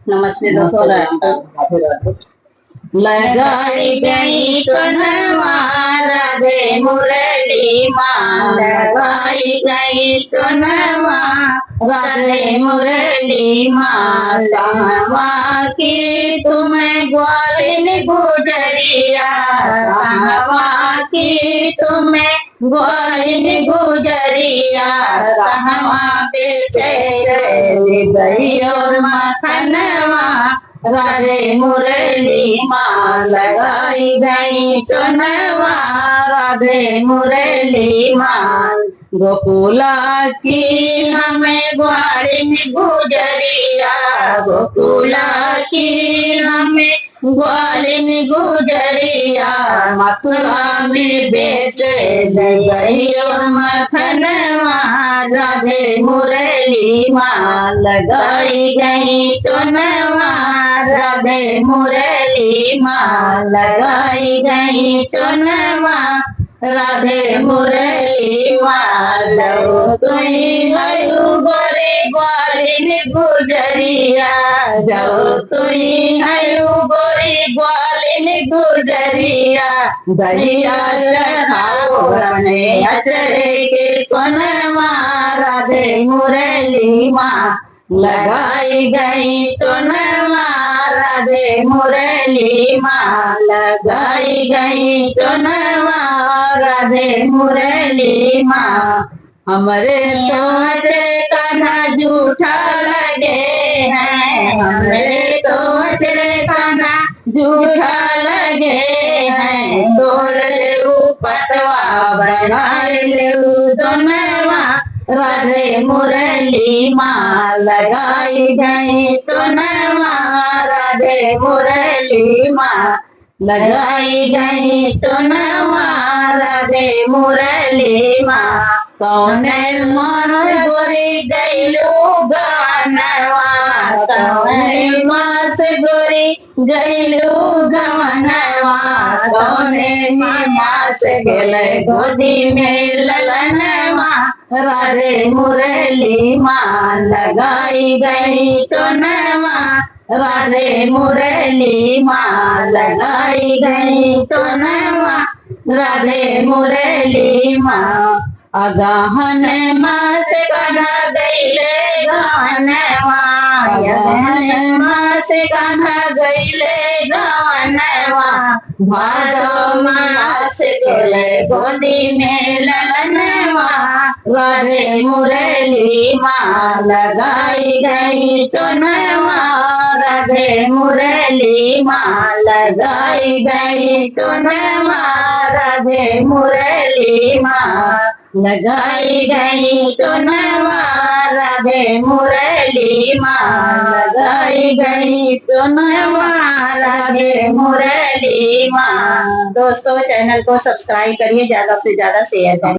नमस्ते दोस्तों। लगाई गई तो राधे मुरली माँ, लगाई गई तो राधे मुरली माँ, कहवा की तुम्हें ग्वालिन गुजरिया, कहवा की तुम्हें ग्वालिन गुजरिया, कहवा पे गई और मखनवा, राधे मुरली माँ लगाई गई तो राधे मुरली माँ, गोकुला की हमें ग्वालिन गुजरिया, गोकुला की हमें ग्वालिन गुजरिया, मथुरा में बेच गई और मखनवा, राधे मुरली माँ लगाई गई तो राधे मुरली माँ लगाई गई तो राधे मुरली माँ, लो तुई गयु गोरी ग्वालिन गुजरिया, जाओ तुई गयु गोरी ग्वालिन गुजरिया, दहिया चढ़ाओ रणे अचरे के कोनवा, राधे मुरली माँ लगाई गई तो राधे मुरली माँ लगाई गई तो राधे मुरली माँ, हमारे तो कान्हा झूठा लगे हैं, हमारे तो कान्हा झूठा लगे हैं, तोड़ ले पतवा बना ले दोनवा, राधे मुरली माँ लगाई गई तो राधे मुरली माँ लगाई गई तो राधे मुरली माँ, कौन मन गोरी गैलू गवनवा, कौन मास गोरी गैलू गवनवा, कौन मास गेले गोदी में ललनवा, राधे मुरली माँ लगाई गई तो राधे मुरली माँ लगाई गई तो राधे मुरली माँ, अगहन मास कन्हा गईले गवनवा, अगहन मास कन्हा गईले गवनवा, भादो मास गेले गोदी में ललनवा, राधे मुरली माँ लगाई गई तो राधे मुरली माँ लगाई गई तो राधे मुरली माँ लगाई गई तो राधे मुरली माँ लगाई गई तो राधे मुरली माँ। दोस्तों चैनल को सब्सक्राइब करिए, ज्यादा से ज्यादा शेयर करिए।